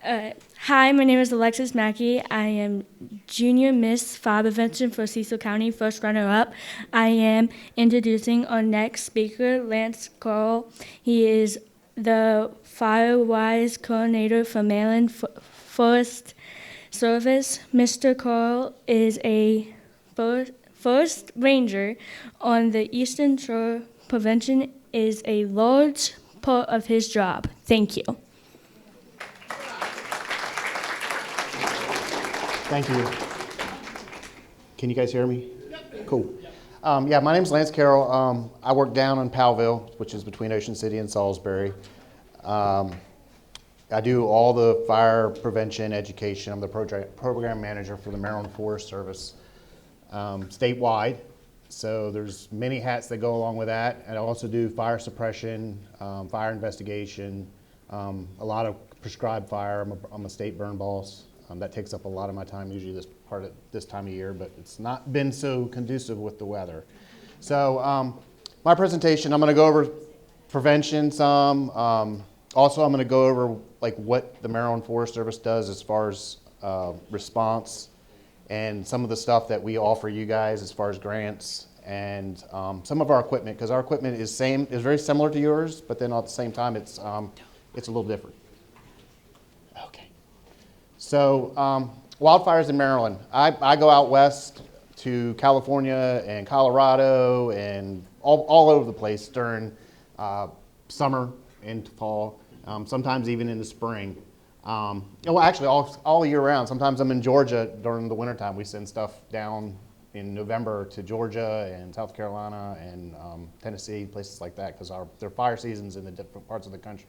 Hi, my name is Alexis Mackey. I am Junior Miss Fire Prevention for Cecil County, first runner-up. I am introducing our next speaker, Lance Carroll. He is the Fire-Wise Coordinator for Maryland Forest Service. Mr. Carroll is a first ranger on the Eastern Shore. Prevention is a large part of his job. Thank you. Thank you. Can you guys hear me? Yep. Cool. Yeah, my name's Lance Carroll. I work down in Powellville, which is between Ocean City and Salisbury. I do all the fire prevention education. I'm the program manager for the Maryland Forest Service statewide. So there's many hats that go along with that. And I also do fire suppression, fire investigation, a lot of prescribed fire. I'm a state burn boss. That takes up a lot of my time, usually this time of year, but it's not been so conducive with the weather. So my presentation, I'm going to go over prevention some. Also, I'm going to go over like what the Maryland Forest Service does as far as response and some of the stuff that we offer you guys as far as grants and some of our equipment, because our equipment is very similar to yours, but then at the same time it's a little different. So wildfires in Maryland. I go out west to California and Colorado and all over the place during summer and fall, sometimes even in the spring. Well, actually all year round. Sometimes I'm in Georgia during the wintertime. We send stuff down in November to Georgia and South Carolina and Tennessee, places like that, because their fire seasons in the different parts of the country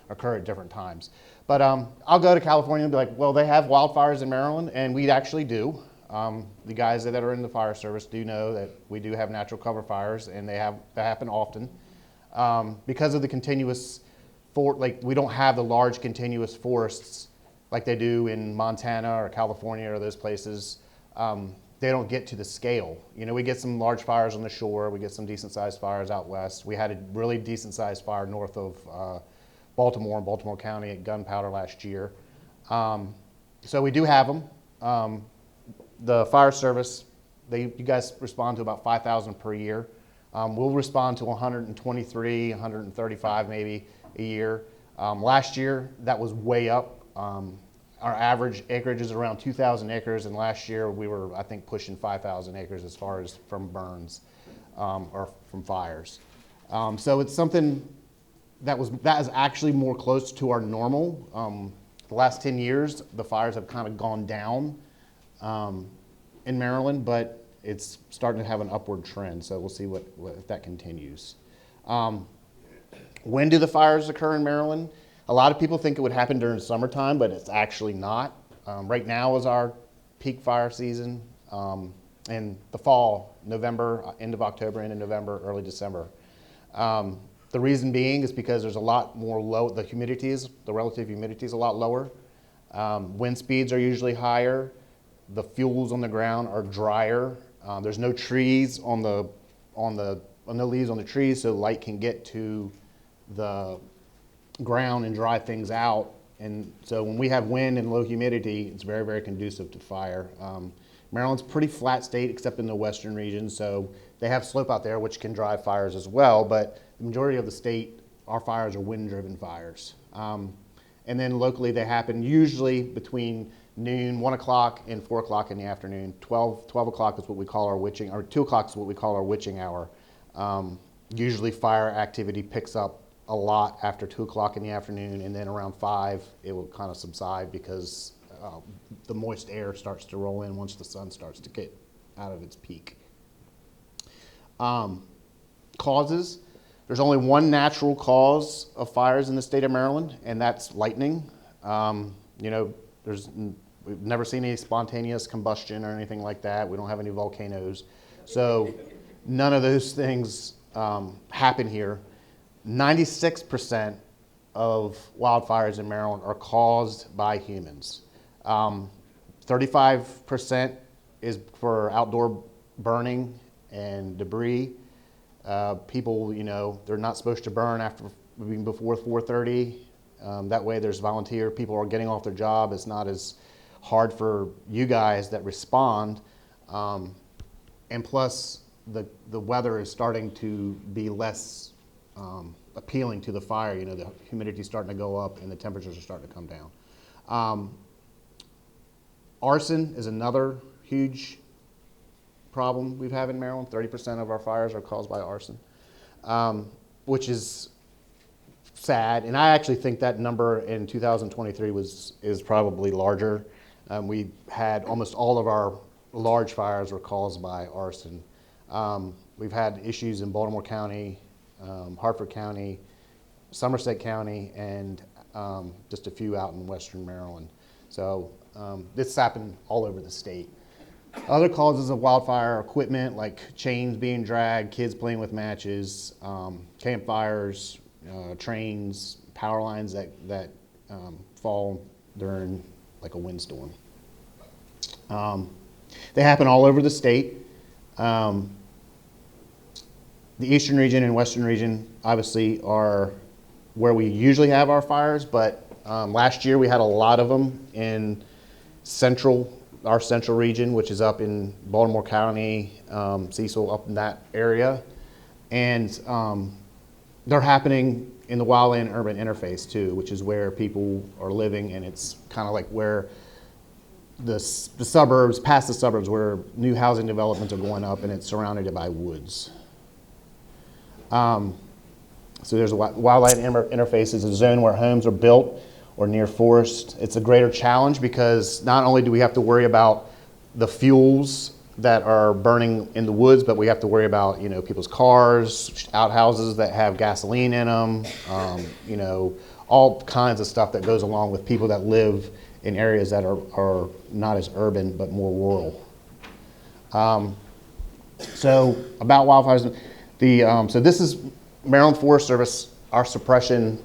occur at different times. But I'll go to California and be like, well, they have wildfires in Maryland, and we actually do. The guys that are in the fire service do know that we do have natural cover fires, and they happen often. Because of the continuous, we don't have the large continuous forests like they do in Montana or California or those places. They don't get to the scale. You know, we get some large fires on the shore, we get some decent sized fires out west. We had a really decent sized fire north of Baltimore in Baltimore County at Gunpowder last year. So we do have them. The fire service, you guys respond to about 5,000 per year. We'll respond to 123, 135 maybe a year. Last year, that was way up. Our average acreage is around 2,000 acres, and last year we were, I think, pushing 5,000 acres as far as from burns or from fires. So it's something that is actually more close to our normal. The last 10 years, the fires have kind of gone down in Maryland, but it's starting to have an upward trend. So we'll see if that continues. When do the fires occur in Maryland? A lot of people think it would happen during summertime, but it's actually not. Right now is our peak fire season. In the fall, November, end of October, end of November, early December. The reason being is because there's a lot more the relative humidity is a lot lower. Wind speeds are usually higher. The fuels on the ground are drier. There's no trees no leaves on the trees, so light can get to the ground and dry things out. And so when we have wind and low humidity, it's very, very conducive to fire. Maryland's a pretty flat state except in the western region, so they have slope out there which can drive fires as well, but the majority of the state, our fires are wind-driven fires. And then locally they happen usually between noon, 1 o'clock and 4 o'clock in the afternoon. 12 o'clock is what we call our witching, or 2 o'clock is what we call our witching hour. Usually fire activity picks up a lot after 2 o'clock in the afternoon, and then around 5 it will kind of subside because the moist air starts to roll in once the sun starts to get out of its peak. Causes. There's only one natural cause of fires in the state of Maryland, and that's lightning. We've never seen any spontaneous combustion or anything like that. We don't have any volcanoes. So none of those things happen here. 96% of wildfires in Maryland are caused by humans. 35% is for outdoor burning and debris. People, they're not supposed to burn before 4:30. That way there's volunteer, people are getting off their job. It's not as hard for you guys that respond. And plus, the weather is starting to be less appealing to the fire. You know, the humidity's starting to go up and the temperatures are starting to come down. Arson is another huge problem we have in Maryland. 30% of our fires are caused by arson, which is sad. And I actually think that number in 2023 is probably larger. We had almost all of our large fires were caused by arson. We've had issues in Baltimore County, Hartford County, Somerset County, and just a few out in western Maryland. So this happened all over the state. Other causes of wildfire are equipment like chains being dragged, kids playing with matches, campfires, trains, power lines that fall during like a windstorm. They happen all over the state. The eastern region and western region obviously are where we usually have our fires, but last year we had a lot of them in our central region, which is up in Baltimore County, Cecil, up in that area. And they're happening in the wildland urban interface too, which is where people are living, and it's kind of like where the suburbs, past the suburbs, where new housing developments are going up, and it's surrounded by woods. So there's a wildland interface is a zone where homes are built or near forest. It's a greater challenge because not only do we have to worry about the fuels that are burning in the woods, but we have to worry about, people's cars, outhouses that have gasoline in them, all kinds of stuff that goes along with people that live in areas that are not as urban but more rural. So about wildfires, so this is Maryland Forest Service, our suppression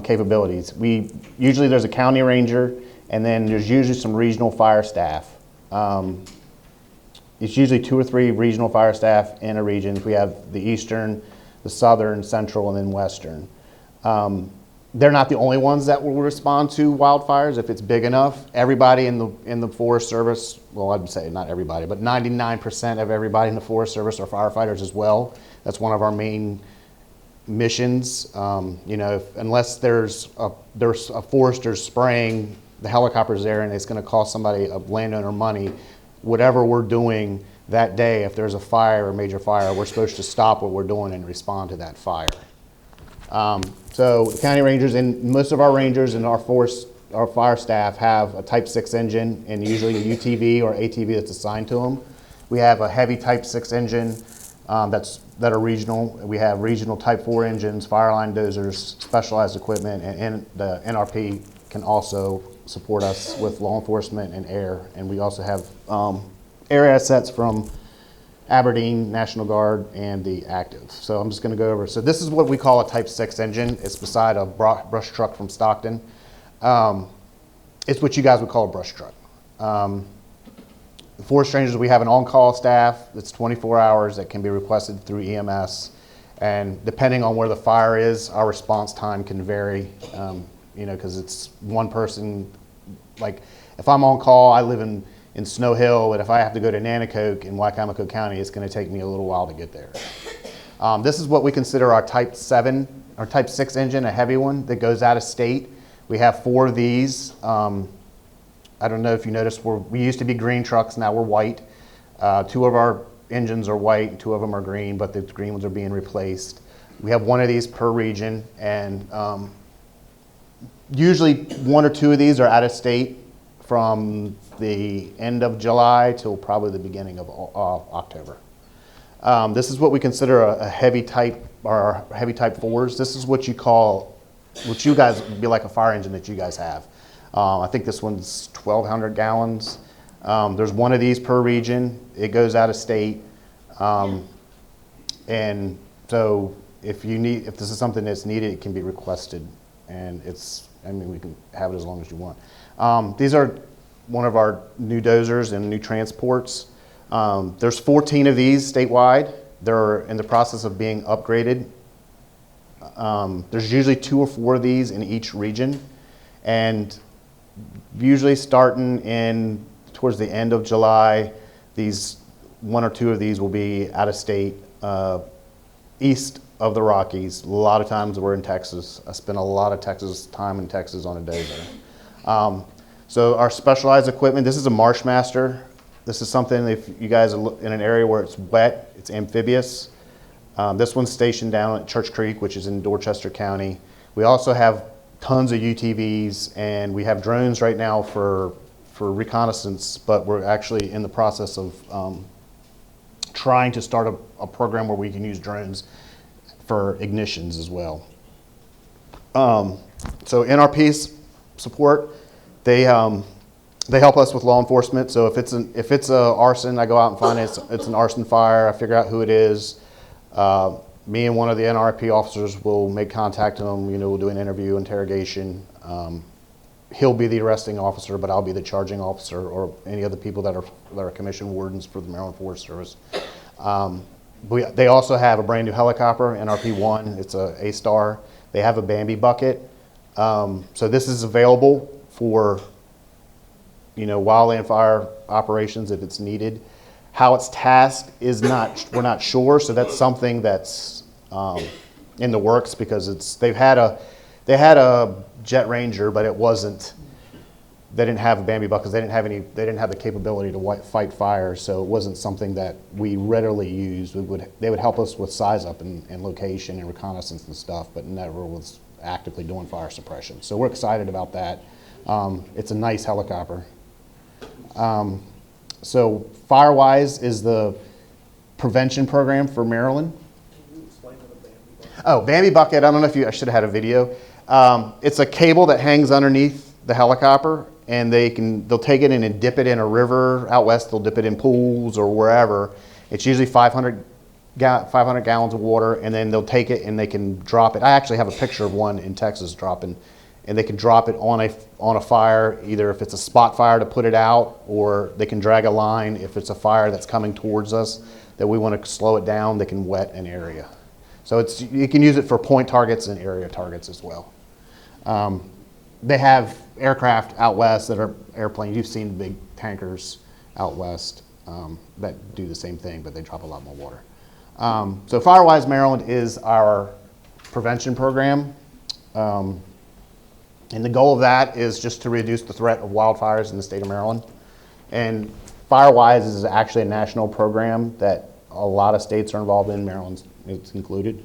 capabilities. Usually there's a county ranger, and then there's usually some regional fire staff. It's usually 2 or 3 regional fire staff in a region. We have the eastern, the southern, central, and then western. They're not the only ones that will respond to wildfires if it's big enough. Everybody in the Forest Service, well, I'd say not everybody, but 99% of everybody in the Forest Service are firefighters as well. That's one of our main missions. Unless there's a forester spraying, the helicopter's there, and it's going to cost somebody, a landowner, money. Whatever we're doing that day, if there's a fire, a major fire, we're supposed to stop what we're doing and respond to that fire. So the county rangers and most of our rangers and our fire staff have a Type 6 engine, and usually a UTV or ATV that's assigned to them. We have a heavy Type 6 engine that are regional. We have regional Type 4 engines, fire line dozers, specialized equipment, and the NRP can also support us with law enforcement and air. And we also have air assets from Aberdeen, National Guard, and the active. So I'm just going to go over. So this is what we call a Type 6 engine. It's beside a brush truck from Stockton. It's what you guys would call a brush truck. The Forest Rangers, we have an on-call staff that's 24 hours that can be requested through EMS. And depending on where the fire is, our response time can vary, because it's one person. Like if I'm on call, I live in Snow Hill, but if I have to go to Nanticoke in Wicomico County, it's going to take me a little while to get there. This is what we consider our Type 6 engine, a heavy one that goes out of state. We have 4 of these. I don't know if you noticed, we used to be green trucks, now we're white. 2 of our engines are white, 2 of them are green, but the green ones are being replaced. We have 1 of these per region, and usually 1 or 2 of these are out of state from the end of July till probably the beginning of October. This is what we consider a heavy type, or heavy Type 4s. This is what you guys would be like a fire engine that you guys have. I think this one's 1,200 gallons. There's 1 of these per region. It goes out of state. And so if this is something that's needed, it can be requested. And we can have it as long as you want. These are one of our new dozers and new transports. There's 14 of these statewide. They're in the process of being upgraded. There's usually 2 or 4 of these in each region, and usually starting in towards the end of July, these 1 or 2 of these will be out of state, east of the Rockies. A lot of times we're in Texas. I spent a lot of time in Texas on a day there. So our specialized equipment, this is a Marshmaster. This is something if you guys are in an area where it's wet, it's amphibious. This one's stationed down at Church Creek, which is in Dorchester County. We also have tons of UTVs, and we have drones right now for reconnaissance, but we're actually in the process of trying to start a program where we can use drones for ignitions as well. So NRP's support, they help us with law enforcement. So if it's a arson, I go out and find it's an arson fire. I figure out who it is. Me and one of the NRP officers will make contact with them. We'll do an interview, interrogation. He'll be the arresting officer, but I'll be the charging officer, or any other people that are commissioned wardens for the Maryland Forest Service. They also have a brand new helicopter, NRP-1. It's a A-Star. They have a Bambi bucket. So this is available for wildland fire operations if it's needed. How it's tasked is we're not sure. So that's something that's in the works, because they had a Jet Ranger, but it wasn't. They didn't have a Bambi bucket. They didn't have the capability to fight fire. So it wasn't something that we readily used. They would help us with size up and location and reconnaissance and stuff, but never was actively doing fire suppression. So we're excited about that. It's a nice helicopter. So FireWise is the prevention program for Maryland. Can you explain what a Bambi bucket is? Oh, Bambi bucket, I don't know I should have had a video. It's a cable that hangs underneath the helicopter, and they'll take it in and dip it in a river. Out west, they'll dip it in pools or wherever. It's usually 500 gallons of water, and then they'll take it and they can drop it. I actually have a picture of one in Texas dropping, and they can drop it on a fire, either if it's a spot fire to put it out, or they can drag a line if it's a fire that's coming towards us that we want to slow it down. They can wet an area. So you can use it for point targets and area targets as well. They have aircraft out west that are airplanes. You've seen big tankers out west that do the same thing, but they drop a lot more water. So FireWise Maryland is our prevention program. And the goal of that is just to reduce the threat of wildfires in the state of Maryland. And FireWise is actually a national program that a lot of states are involved in. Maryland is included.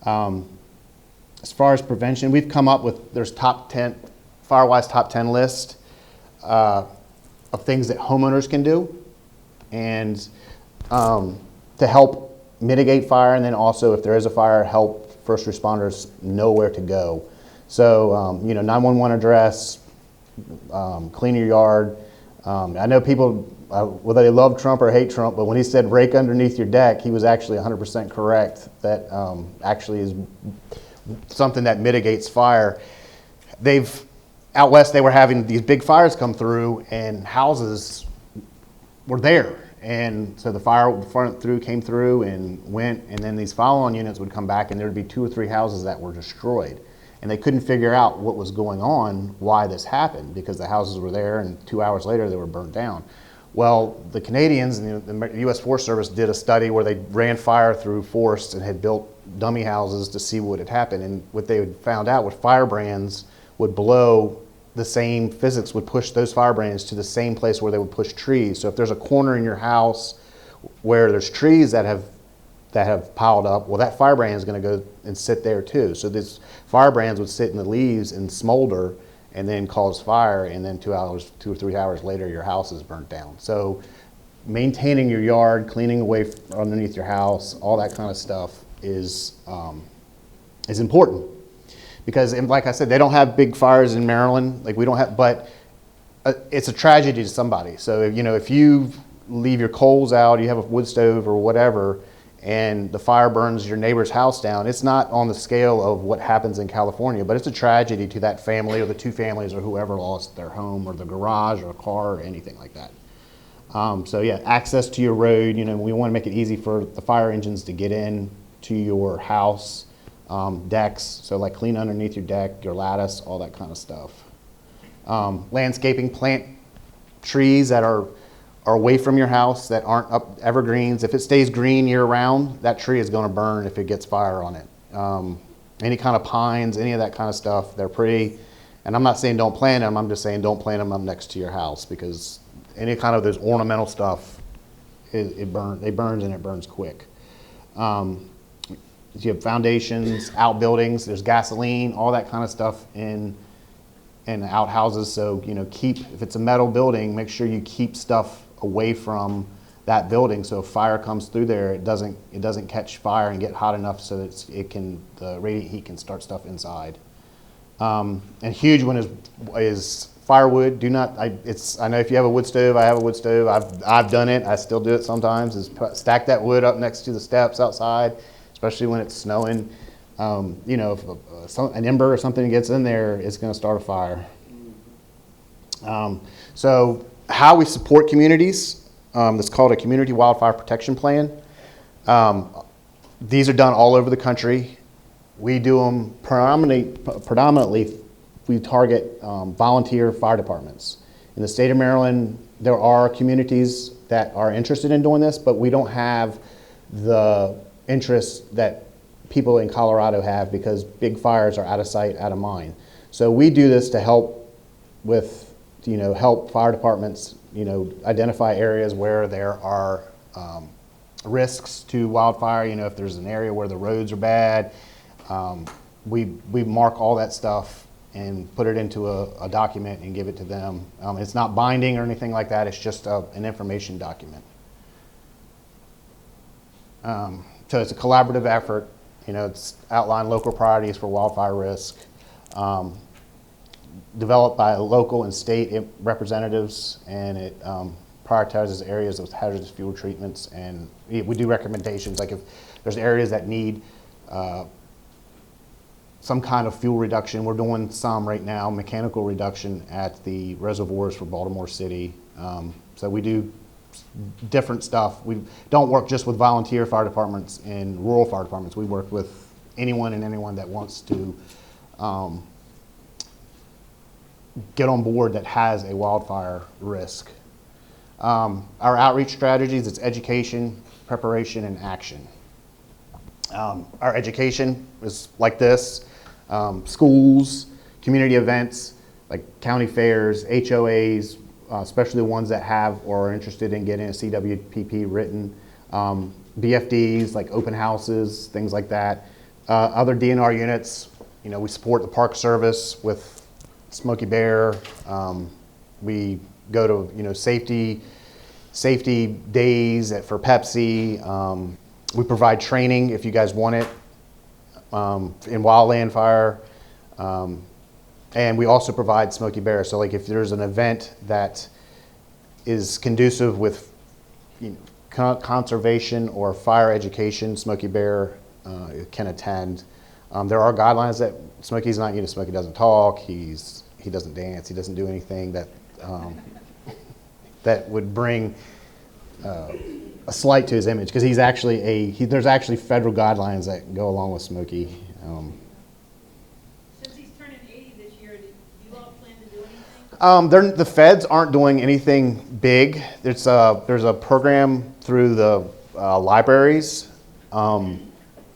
As far as prevention, we've come up with, there's FireWise top 10 list of things that homeowners can do, and to help mitigate fire, and then also if there is a fire, help first responders know where to go. So, 911 address, clean your yard. I know people, whether they love Trump or hate Trump, but when he said rake underneath your deck, he was actually 100% correct. That actually is something that mitigates fire. Out west, they were having these big fires come through, and houses were there. And so the fire came through and went, and then these follow-on units would come back, and there would be 2 or 3 houses that were destroyed. And they couldn't figure out what was going on, why this happened, because the houses were there, and 2 hours later they were burnt down. Well, the Canadians and the U.S. Forest Service did a study where they ran fire through forests and had built dummy houses to see what had happened. And what they had found out was firebrands would blow the same physics, would push those firebrands to the same place where they would push trees. So if there's a corner in your house where there's trees that have piled up, well, that firebrand is going to go and sit there too. So these firebrands would sit in the leaves and smolder and then cause fire, and then 2 or 3 hours later your house is burnt down. So maintaining your yard, cleaning away underneath your house, all that kind of stuff is important. Because, like I said, they don't have big fires in Maryland, like we don't have, but it's a tragedy to somebody. So if you leave your coals out, you have a wood stove or whatever, and the fire burns your neighbor's house down, it's not on the scale of what happens in California, but it's a tragedy to that family or the 2 families or whoever lost their home or the garage or a car or anything like that. So yeah, access to your road, we want to make it easy for the fire engines to get in to your house. decks, so like clean underneath your deck, your lattice, all that kind of stuff. Landscaping, plant trees that are away from your house that aren't up evergreens. If it stays green year round, that tree is going to burn if it gets fire on it. Any kind of pines, any of that kind of stuff, they're pretty. And I'm not saying don't plant them, I'm just saying don't plant them up next to your house, because any kind of those ornamental stuff, it burns and it burns quick. You have foundations, outbuildings, there's gasoline, all that kind of stuff in outhouses. So, if it's a metal building, make sure you keep stuff away from that building, so if fire comes through there, it doesn't catch fire and get hot enough so that the radiant heat can start stuff inside. And a huge one is firewood. I know if you have a wood stove, I have a wood stove. I've done it. I still do it sometimes. Stack that wood up next to the steps outside, especially when it's snowing. If an ember or something gets in there, it's going to start a fire. So how we support communities, that's called a community wildfire protection plan. These are done all over the country. We do them predominantly we target volunteer fire departments. In the state of Maryland, there are communities that are interested in doing this, but we don't have the interest that people in Colorado have, because big fires are out of sight, out of mind. So we do this to help fire departments, identify areas where there are risks to wildfire. If there's an area where the roads are bad, we mark all that stuff and put it into a document and give it to them. It's not binding or anything like that. It's just an information document. So it's a collaborative effort. It's outlined local priorities for wildfire risk, developed by local and state representatives, and it prioritizes areas of hazardous fuel treatments. And we do recommendations, like if there's areas that need some kind of fuel reduction. We're doing some right now, mechanical reduction at the reservoirs for Baltimore City. So we do different stuff. We don't work just with volunteer fire departments and rural fire departments. We work with anyone and anyone that wants to get on board that has a wildfire risk. Our outreach strategies, it's education, preparation, and action. Our education is like this: schools, community events like county fairs, HOAs, especially the ones that have or are interested in getting a CWPP written, BFDs like open houses, things like that. Other DNR units, we support the Park Service with Smokey Bear. We go to safety days for Pepsi. We provide training if you guys want it in wildland fire. And we also provide Smokey Bear. So like if there's an event that is conducive with conservation or fire education, Smokey Bear can attend. There are guidelines that Smokey's not, Smokey doesn't talk, he doesn't dance, he doesn't do anything that that would bring a slight to his image, because he's actually there's actually federal guidelines that go along with Smokey. Since he's turning 80 this year, do you all plan to do anything? The feds aren't doing anything big. There's a program through the libraries.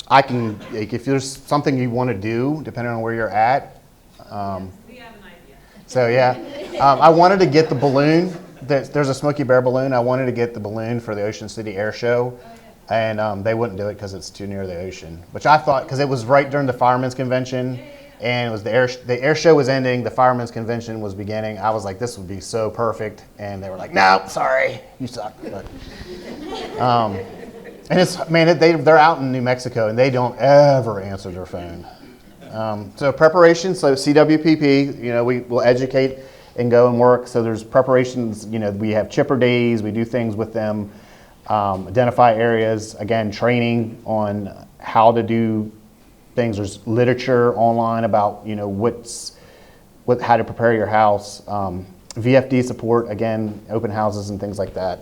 If there's something you want to do, depending on where you're at. We have an idea. So yeah, I wanted to get the balloon. There's a Smokey Bear balloon. I wanted to get the balloon for the Ocean City Air Show, and they wouldn't do it because it's too near the ocean. Which I thought, because it was right during the Firemen's Convention, and it was the air show was ending, the Firemen's Convention was beginning. I was like, this would be so perfect, and they were like, no, sorry, you suck. But, and they're out in New Mexico, and they don't ever answer their phone. So preparation, so CWPP, we will educate and go and work. So there's preparations, we have chipper days, we do things with them, identify areas, again, training on how to do things. There's literature online about, how to prepare your house. VFD support, again, open houses and things like that.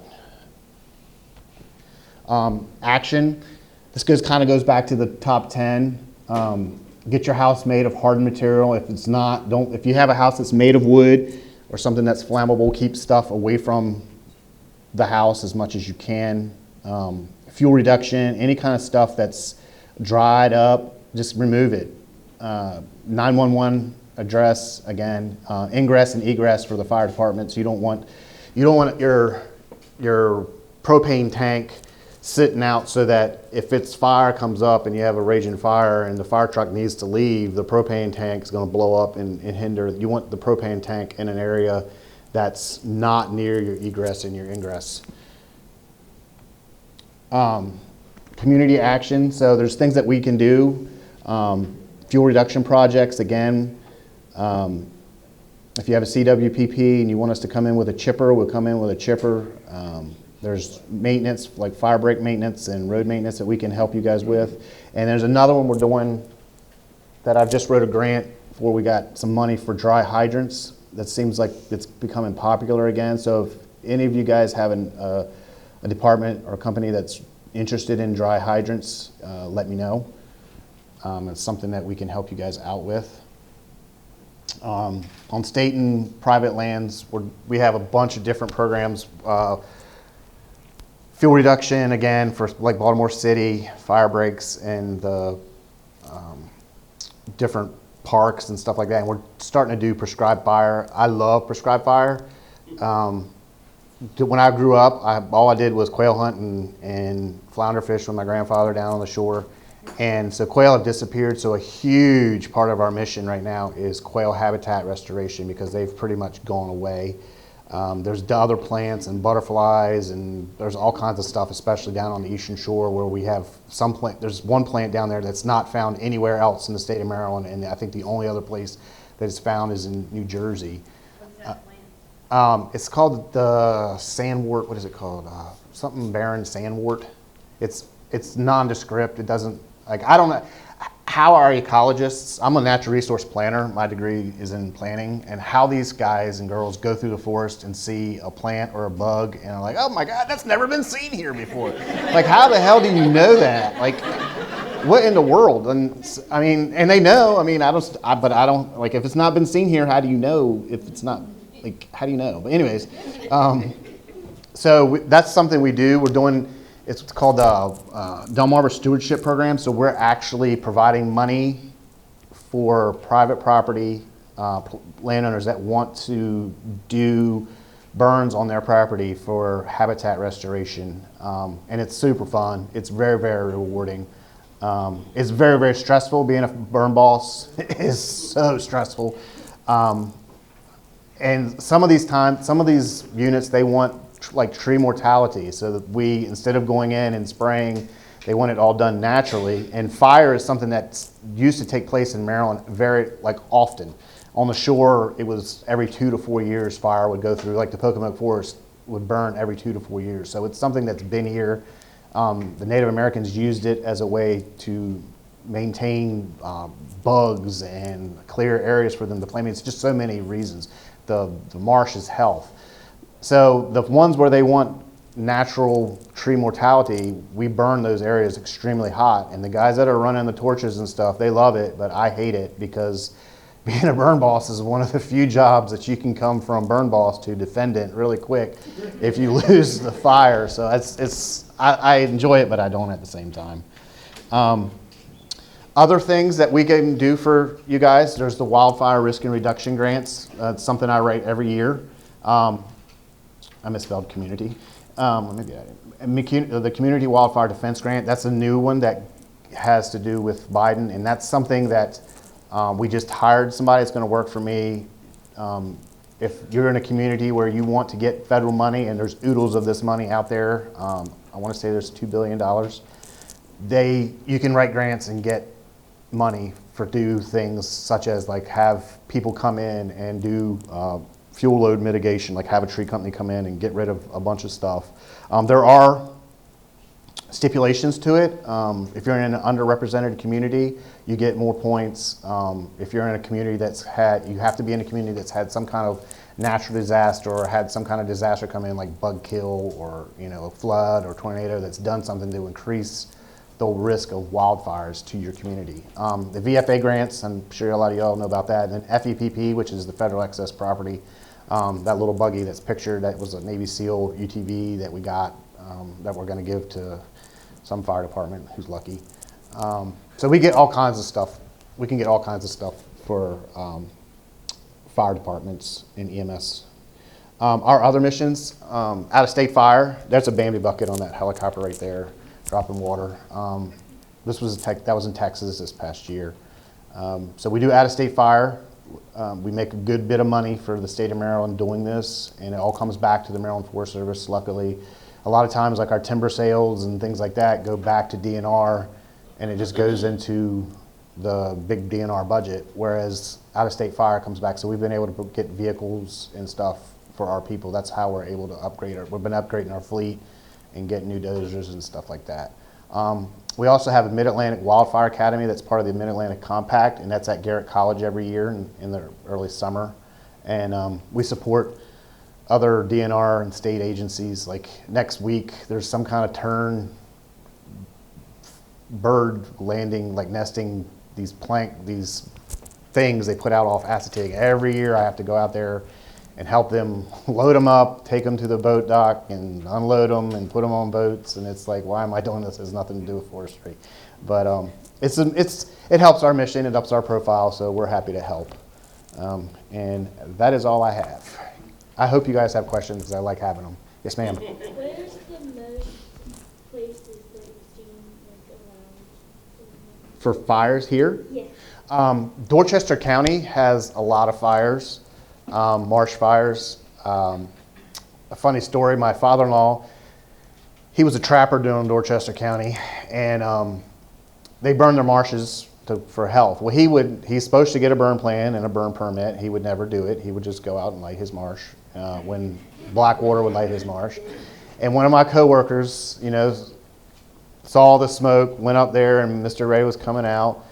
Action, this kind of goes back to the top 10. Get your house made of hardened material. If it's not, don't. If you have a house that's made of wood or something that's flammable, keep stuff away from the house as much as you can. Fuel reduction, any kind of stuff that's dried up, just remove it. 911 address again, ingress and egress for the fire department. So you don't want your propane tank sitting out so that if its fire comes up and you have a raging fire and the fire truck needs to leave, the propane tank is going to blow up and hinder. You want the propane tank in an area that's not near your egress and your ingress. Community action, so there's things that we can do. Fuel reduction projects, again, if you have a CWPP and you want us to come in with a chipper, we'll come in with a chipper. There's maintenance, like fire break maintenance and road maintenance that we can help you guys with. And there's another one we're doing that I've just wrote a grant for. We got some money for dry hydrants. That seems like it's becoming popular again. So if any of you guys have a department or a company that's interested in dry hydrants, let me know. It's something that we can help you guys out with. On state and private lands, we have a bunch of different programs. Fuel reduction, again, for like Baltimore City, fire breaks, and the different parks and stuff like that. And we're starting to do prescribed fire. I love prescribed fire. When I grew up, all I did was quail hunting and flounder fish with my grandfather down on the shore. And so quail have disappeared, so a huge part of our mission right now is quail habitat restoration because they've pretty much gone away. There's other plants and butterflies, and there's all kinds of stuff, especially down on the eastern shore where we have some plant. There's one plant down there that's not found anywhere else in the state of Maryland, and I think the only other place that it's found is in New Jersey. What's that plant? It's called the sandwort. What is it called? Something barren sandwort. It's nondescript. It doesn't, like, I don't know. How are ecologists, I'm a natural resource planner, my degree is in planning, and how these guys and girls go through the forest and see a plant or a bug and are like, oh my God, that's never been seen here before. Like, how the hell do you know that? Like, what in the world? And I mean, and they know, I mean, but I don't, like, if it's not been seen here, how do you know if it's not, like, how do you know? But anyways, so that's something we do. We're doing, it's called the Delmarva Stewardship Program. So we're actually providing money for private property landowners that want to do burns on their property for habitat restoration. And it's super fun. It's very, very rewarding. It's very, very stressful. Being a burn boss is so stressful. And some of these units, they want like tree mortality, so that we, instead of going in and spraying, they want it all done naturally. And fire is something that used to take place in Maryland very often. On the shore, it was every 2 to 4 years fire would go through, like the Pocomoke Forest would burn every 2 to 4 years. So it's something that's been here. The Native Americans used it as a way to maintain bugs and clear areas for them to play. I mean, it's just so many reasons. The marsh is health. So the ones where they want natural tree mortality, we burn those areas extremely hot. And the guys that are running the torches and stuff, they love it, but I hate it because being a burn boss is one of the few jobs that you can come from burn boss to defendant really quick if you lose the fire. So I enjoy it, but I don't at the same time. Other things that we can do for you guys, there's the wildfire risk and reduction grants. It's something I write every year. I misspelled community. Maybe I didn't. The Community Wildfire Defense Grant, that's a new one that has to do with Biden, and that's something that we just hired somebody that's going to work for me. If you're in a community where you want to get federal money, and there's oodles of this money out there, I want to say there's $2 billion, you can write grants and get money for do things such as like have people come in and do fuel load mitigation, like have a tree company come in and get rid of a bunch of stuff. There are stipulations to it. If you're in an underrepresented community, you get more points. If you're in a community you have to be in a community that's had some kind of natural disaster or had some kind of disaster come in, like bug kill or a flood or tornado that's done something to increase the risk of wildfires to your community. The VFA grants, I'm sure a lot of y'all know about that, and then FEPP, which is the Federal Excess Property, that little buggy that's pictured, that was a Navy SEAL UTV that we got, that we're going to give to some fire department who's lucky. So we get all kinds of stuff. We can get all kinds of stuff for fire departments and EMS. Our other missions, out-of-state fire, there's a Bambi bucket on that helicopter right there, dropping water. That was in Texas this past year. So we do out-of-state fire. We make a good bit of money for the state of Maryland doing this, and it all comes back to the Maryland Forest Service, luckily. A lot of times, like our timber sales and things like that go back to DNR, and it just goes into the big DNR budget, whereas out-of-state fire comes back. So we've been able to get vehicles and stuff for our people. That's how we're able to upgrade we've been upgrading our fleet and getting new dozers and stuff like that. We also have a Mid-Atlantic Wildfire Academy that's part of the Mid-Atlantic Compact, and that's at Garrett College every year in the early summer. And we support other DNR and state agencies. Like next week, there's some kind of bird landing, like nesting these things they put out off Assateague. Every year I have to go out there and help them load them up, take them to the boat dock and unload them and put them on boats. And it's like, why am I doing this? It has nothing to do with forestry. But it helps our mission, it helps our profile, so we're happy to help. And that is all I have. I hope you guys have questions because I like having them. Yes, ma'am. Where's the most places that you've seen like around? For fires here? Yeah. Dorchester County has a lot of fires, marsh fires. A funny story, my father-in-law, he was a trapper down in Dorchester County, and they burned their marshes for health. Well, he's supposed to get a burn plan and a burn permit. He would never do it. He would just go out and light his marsh when Blackwater would light his marsh. And one of my coworkers, saw the smoke, went up there, and Mr. Ray was coming out.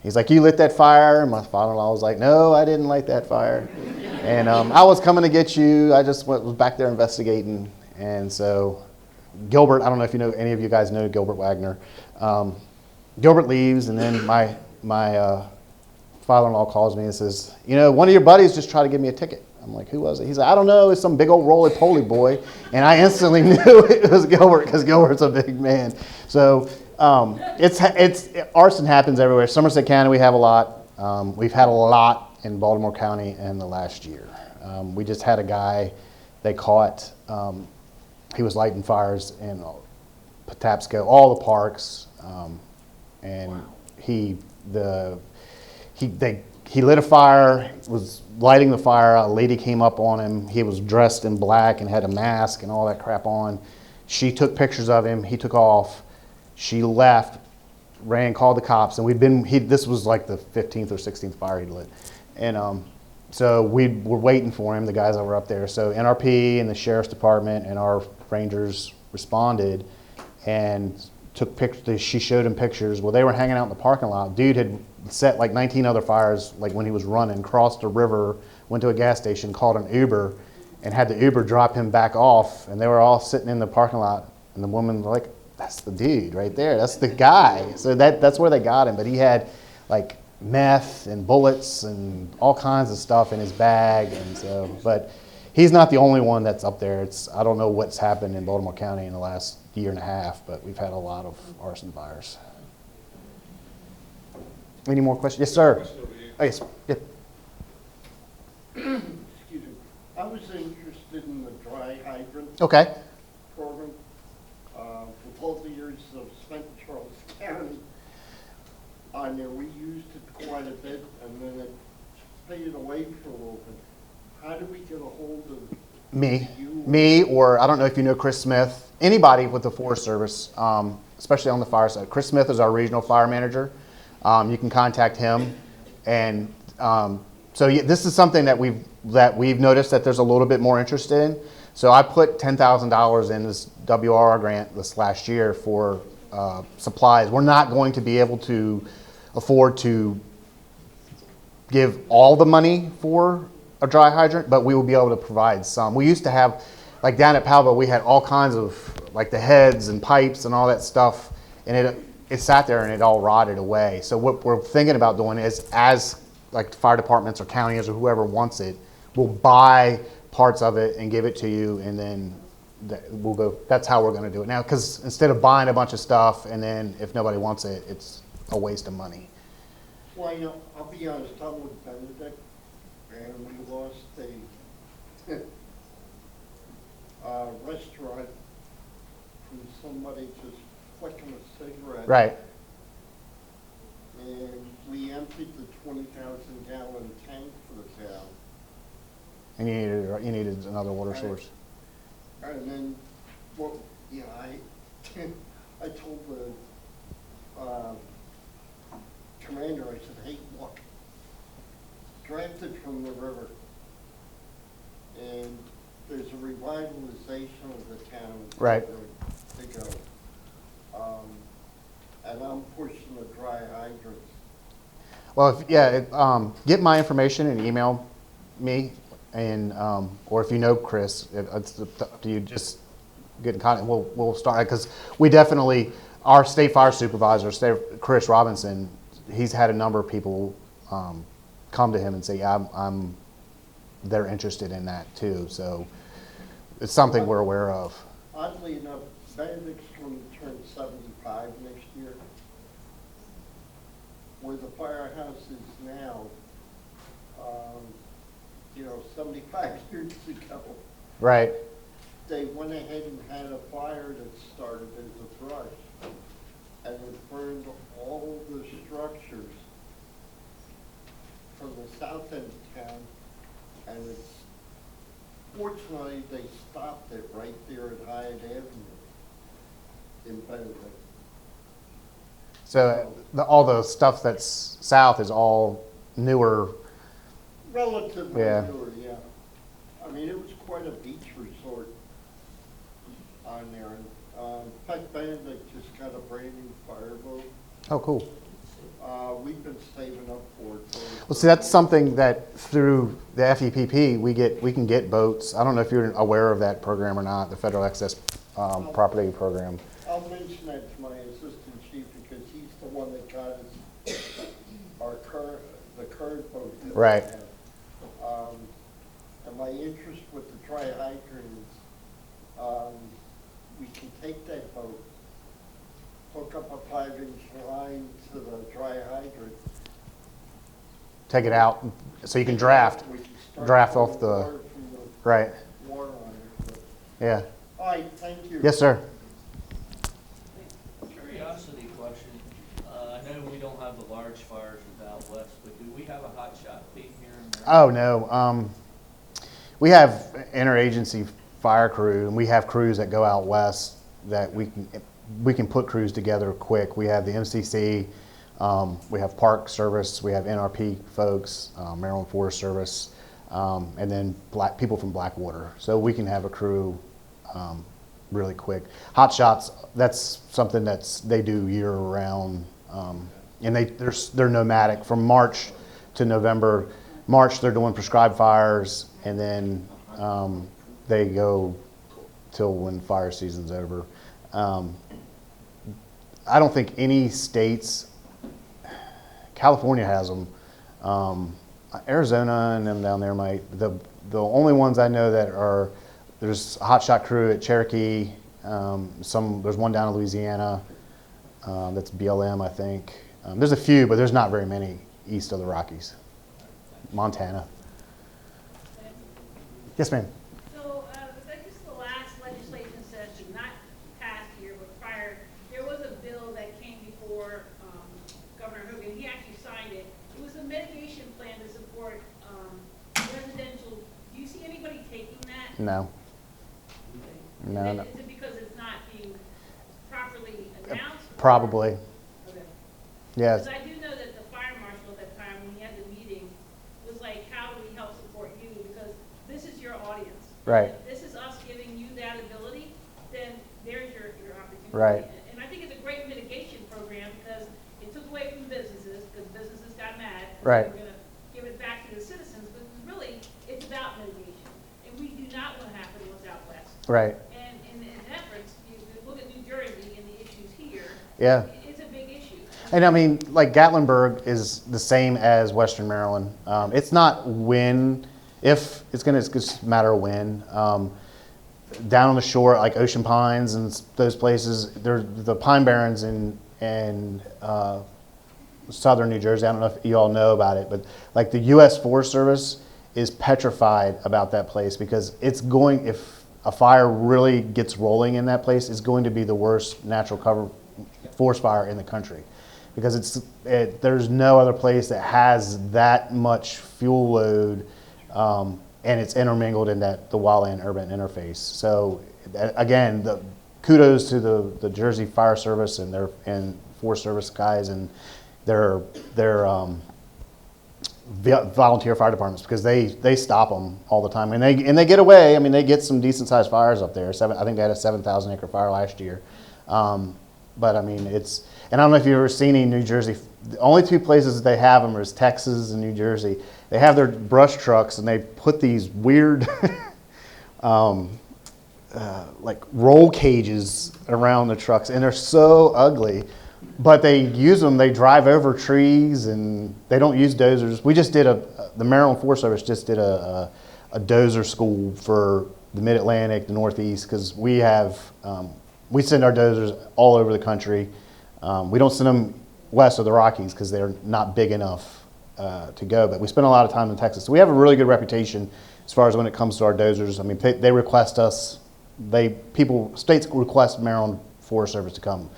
He's like, "You lit that fire?" And my father-in-law was like, "No, I didn't light that fire." And I was coming to get you. I just was back there investigating. And so Gilbert, I don't know if any of you guys know Gilbert Wagner. Gilbert leaves, and then my father-in-law calls me and says, "One of your buddies just tried to give me a ticket." I'm like, "Who was it?" He's like, "I don't know. It's some big old roly-poly boy." And I instantly knew it was Gilbert because Gilbert's a big man. So arson happens everywhere. Somerset County, we have a lot. We've had a lot in Baltimore County in the last year. We just had a guy they caught. He was lighting fires in Patapsco, all the parks, and wow. He lit a fire. Was lighting the fire. A lady came up on him. He was dressed in black and had a mask and all that crap on. She took pictures of him. He took off. She left, called the cops, and this was like the 15th or 16th fire he'd lit. And so we were waiting for him, the guys that were up there. So NRP and the Sheriff's Department and our Rangers responded and took pictures. She showed him pictures. Well, they were hanging out in the parking lot. Dude had set like 19 other fires, like when he was running, crossed a river, went to a gas station, called an Uber, and had the Uber drop him back off. And they were all sitting in the parking lot, and the woman was like, "That's the dude right there. That's the guy." So that's where they got him. But he had like meth and bullets and all kinds of stuff in his bag. And so, but he's not the only one that's up there. I don't know what's happened in Baltimore County in the last year and a half, but we've had a lot of arson fires. Any more questions? Yes, sir. Oh, yes. Yeah. Excuse me. I was interested in the dry hydrant Okay. program. For both the years of spent in Charles County, on there we used it quite a bit, and then it faded away for a little bit. How do we get a hold of Me, or I don't know if you know Chris Smith, anybody with the Forest Service, especially on the fire side. Chris Smith is our regional fire manager. You can contact him. And so this is something that we've noticed that there's a little bit more interest in. So I put $10,000 in this WRR grant this last year for supplies. We're not going to be able to afford to give all the money for a dry hydrant, but we will be able to provide some. We used to have, like down at Powellville, we had all kinds of, like the heads and pipes and all that stuff, and it sat there and it all rotted away. So what we're thinking about doing is, as like fire departments or counties or whoever wants it, we'll buy parts of it and give it to you, and then we'll go. That's how we're going to do it now. Because instead of buying a bunch of stuff and then if nobody wants it, it's a waste of money. Well, you know, I'll be honest, I'm with Benedict, and we lost a restaurant from somebody just flicking a cigarette. Right. And we emptied the 20,000 gallon tank for the town. And you needed another water source. And then, well, yeah, I told the commander, I said, hey, look, draft it from the river. And there's a revitalization of the town. Right. To go. And I'm pushing the dry hydrants. Well, get my information and email me, and or if you know Chris, it's up to you. Just get in contact. We'll start, because we definitely, our state fire supervisor, Chris Robinson, he's had a number of people come to him and say, they're interested in that too. So it's something we're aware of. Oddly enough, Benedict's going to turn 75 next year. Where the firehouse is now, 75 years ago, Right. they went ahead and had a fire that started as a brush, and it burned all the structures from the south end of town, and fortunately, they stopped it right there at Hyatt Avenue in Benedict. So all the stuff that's south is all newer. Relatively Yeah. newer, yeah. I mean, it was quite a beach resort on there. And in fact, Benedict just got a brand new fireboat. Oh, cool. We've been saving up for it. Well, see, that's something that through the FEPP we can get boats. I don't know if you're aware of that program or not, the Federal Excess Property Program. I'll mention that to my assistant chief, because he's the one that got us the current boat. that we Right. have. And my interest with the dry hydrants, we can take that boat, hook up a 5-inch line to the dry hydrant. Take it out so you can draft. We can start Draft pulling off the, water from the right. water on it. Yeah. All right, thank you. Yes, sir. Curiosity question. I know we don't have the large fires out west, but do we have a hot shot team here in Maryland? Oh, no. We have interagency fire crew, and we have crews that go out west that we can put crews together quick. We have the MCC, we have Park Service, we have NRP folks, Maryland Forest Service, and then people from Blackwater. So we can have a crew really quick. Hot shots, that's something they do year round, and they're nomadic from March to November. March they're doing prescribed fires, and then they go till when fire season's over. I don't think any states, California has them, Arizona and them down there might. The only ones I know that are, there's a hot shot crew at Cherokee, there's one down in Louisiana, that's BLM, I think. There's a few, but there's not very many east of the Rockies. Montana. Yes, ma'am. So, I guess the last legislation session, not past year, but prior, there was a bill that came before Governor Hogan. He actually signed it. It was a mitigation plan to support residential. Do you see anybody taking that? No. No, no. Is it because it's not being properly announced? Probably. Okay. Yes. Because I do know that the fire marshal at that time, when he had the meeting, was like, how do we help support you? Because this is your audience. Right. If this is us giving you that ability, then there's your opportunity. Right. And I think it's a great mitigation program because it took away from businesses, because businesses got mad. Right. We're going to give it back to the citizens, but really, it's about mitigation. And we do not want to happen what's out west. Right. And in efforts, you look at New Jersey and the issues here. Yeah. It's a big And I mean, like Gatlinburg is the same as Western Maryland. It's not when, if, it's just a matter of when. Down on the shore, like Ocean Pines and those places, they're the Pine Barrens in southern New Jersey. I don't know if you all know about it, but like the U.S. Forest Service is petrified about that place because it's going, if a fire really gets rolling in that place, it's going to be the worst natural cover forest fire in the country. Because there's no other place that has that much fuel load, and it's intermingled in the wildland-urban interface. So again, kudos to the Jersey Fire Service and Forest Service guys and their volunteer fire departments, because they stop them all the time, and they get away. I mean, they get some decent sized fires up there. I think they had a 7,000 acre fire last year. But I mean, and I don't know if you've ever seen any New Jersey, the only two places that they have them is Texas and New Jersey. They have their brush trucks and they put these weird like roll cages around the trucks, and they're so ugly, but they use them, they drive over trees, and they don't use dozers. We just did the Maryland Forest Service just did a dozer school for the Mid-Atlantic, the Northeast, because we send our dozers all over the country. We don't send them west of the Rockies because they're not big enough to go, but we spend a lot of time in Texas. So we have a really good reputation as far as when it comes to our dozers. I mean, they request us, states request Maryland Forest Service to come.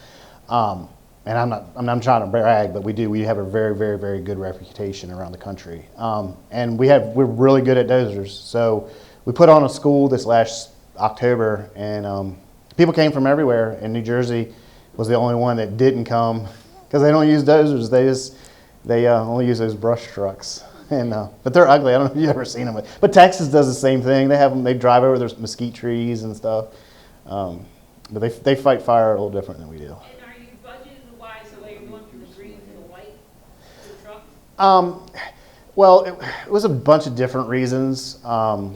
And I'm not trying to brag, but we have a very, very, very good reputation around the country. And we're really good at dozers. So we put on a school this last October, and people came from everywhere, and New Jersey was the only one that didn't come because they don't use dozers. They only use those brush trucks, but they're ugly. I don't know if you've ever seen them, but Texas does the same thing. They drive over their mesquite trees and stuff, but they fight fire a little different than we do. And are you budgeted wise the way you're going from the green to the white to the truck? Well, it was a bunch of different reasons. It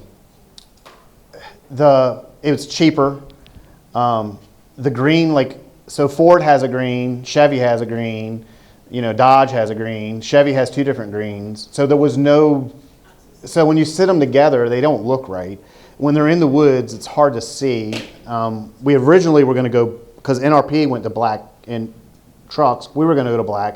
was cheaper. The green, so Ford has a green, Chevy has a green, Dodge has a green, Chevy has two different greens. So so when you sit them together, they don't look right. When they're in the woods, it's hard to see. We originally were going to go, because NRP went to black in trucks, we were going to go to black,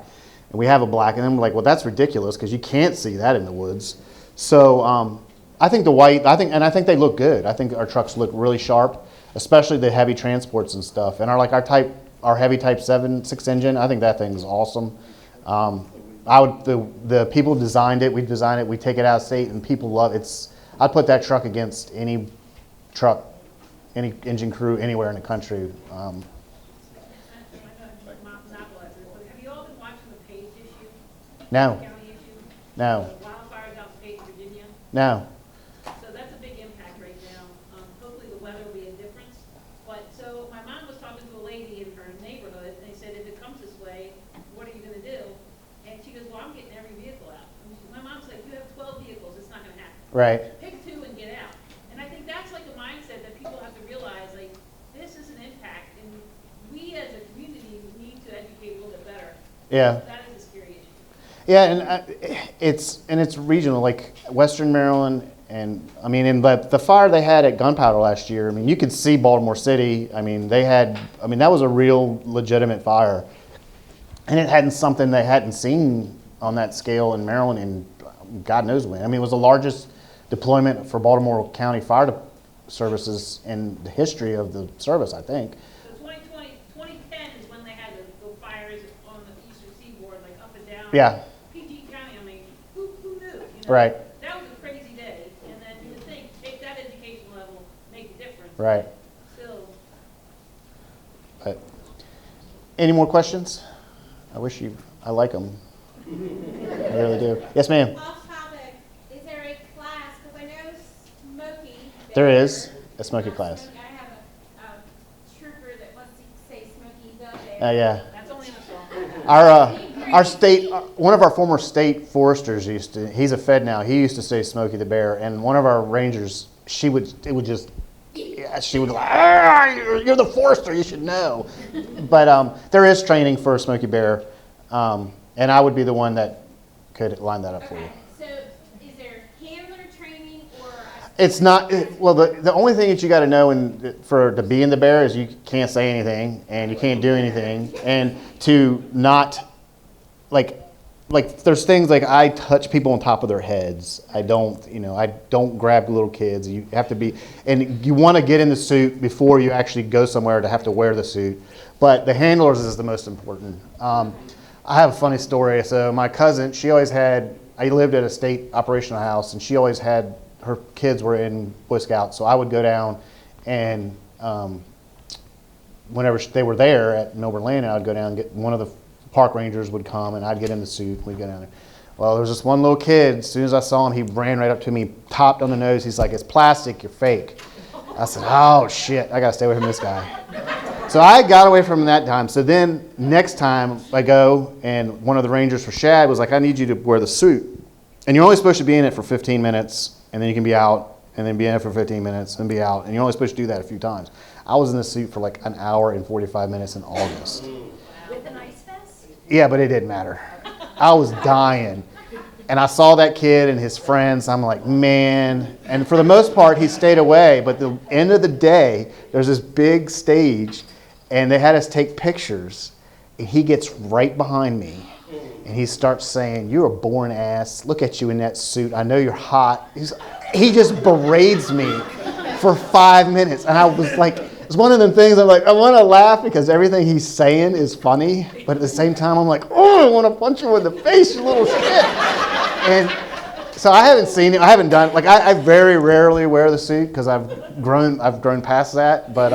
and we have a black, and then we're like, well, that's ridiculous because you can't see that in the woods. So I think the white, I think they look good. I think our trucks look really sharp, especially the heavy transports and stuff. And our heavy Type 6 engine, I think that thing's awesome. The people who designed it, we take it out of state, and people love it. I'd put that truck against any truck, any engine crew anywhere in the country. Have you all been watching the Page issue? No, County issue? no, The wildfires out in Page, Virginia? no. So that's a big impact right now. Hopefully the weather will be a difference. But so my mom was talking to a lady in her neighborhood, and they said, if it comes this way, what are you gonna do? And she goes, well, I'm getting every vehicle out. My mom's like, you have 12 vehicles, it's not gonna happen. Right. Pick two and get out. And I think that's like a mindset that people have to realize, like, this is an impact, and we as a community need to educate a little bit better. Yeah. That is a scary issue. Yeah, and it's regional, like Western Maryland, and I mean, in the fire they had at Gunpowder last year. I mean, you could see Baltimore City. I mean, that was a real legitimate fire, and it hadn't something they hadn't seen on that scale in Maryland in God knows when. I mean, it was the largest deployment for Baltimore County Fire Services in the history of the service, I think. So 2010 is when they had the fires on the eastern seaboard, like up and down. Yeah. PG County, I mean, who knew? Right. That was a crazy day, and then you would think, take that education level, make a difference. Right. Still, But any more questions? I like them. I really do. Yes, ma'am. Off topic, is there a class, because I know Smokey. There is a Smokey class. Smokey, I have a trooper that wants to say Smokey the Bear. Oh, yeah. that's only in the song. Our state, one of our former state foresters he's a Fed now, he used to say Smokey the Bear, and one of our rangers, she would like, you're the forester, you should know. But there is training for Smokey Bear. And I would be the one that could line that up for you. Okay, so is there handler training or? It's not, well, the only thing that you got to know to be in the bear is you can't say anything and you can't do anything. And to not, like there's things like I touch people on top of their heads. I don't grab little kids. You have to be, and you want to get in the suit before you actually go somewhere to have to wear the suit. But the handlers is the most important. I have a funny story. So my cousin, I lived at a state operational house, and she always had, her kids were in Boy Scouts. So I would go down and whenever they were there at Milburn Landing, I'd go down and get one of the park rangers would come and I'd get in the suit and we'd go down there. Well, there was this one little kid, as soon as I saw him, he ran right up to me, topped on the nose. He's like, "It's plastic, you're fake." I said, "Oh shit, I gotta stay away from this guy." So I got away from him that time. So then next time I go and one of the rangers for Shad was like, "I need you to wear the suit. And you're only supposed to be in it for 15 minutes and then you can be out and then be in it for 15 minutes and be out. And you're only supposed to do that a few times." I was in the suit for like an hour and 45 minutes in August. With an ice vest? Yeah, but it didn't matter. I was dying. And I saw that kid and his friends. I'm like, man. And for the most part, he stayed away. But the end of the day, there's this big stage, and they had us take pictures. And he gets right behind me, and he starts saying, "You're a boring ass. Look at you in that suit. I know you're hot." He just berates me for 5 minutes. And I was like, it's one of them things I'm like, I want to laugh because everything he's saying is funny. But at the same time, I'm like, oh, I want to punch him in the face, you little shit. And so I haven't seen it. I haven't done, like, I very rarely wear the suit because I've grown past that. But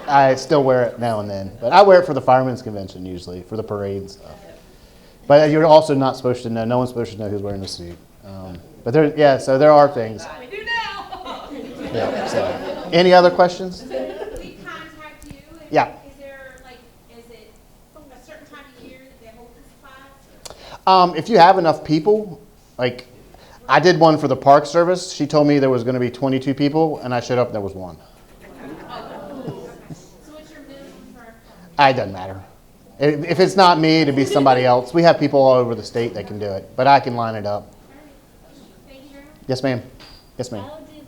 I still wear it now and then. But I wear it for the Firemen's Convention usually, for the parade and stuff. But you're also not supposed to know, no one's supposed to know who's wearing the suit. So there are things. We do now. Yeah, so. Any other questions? We contact you? And Yeah. Is it a certain time of year that they hold this class? If you have enough people, like I did one for the Park Service. She told me there was going to be 22 people, and I showed up and there was one. So what's your minimum for? It doesn't matter. If it's not me, it'd be somebody else. We have people all over the state that can do it, but I can line it up. Thank you very much. Yes, ma'am. Yes, ma'am. How did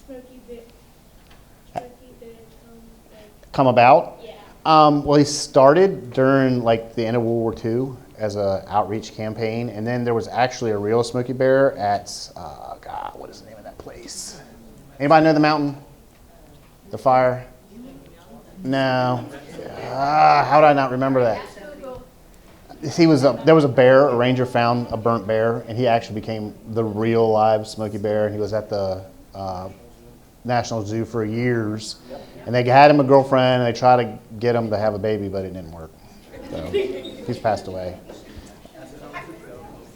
Smokey Bear Come about? Yeah. Well, he started during like the end of World War II as an outreach campaign, and then there was actually a real Smokey Bear at what is the name of that place? Anybody know the mountain? The fire? No. How did I not remember that? There was a bear. A ranger found a burnt bear, and he actually became the real live Smokey Bear. And he was at the National Zoo for years, and they had him a girlfriend, and they tried to get him to have a baby, but it didn't work. So he's passed away.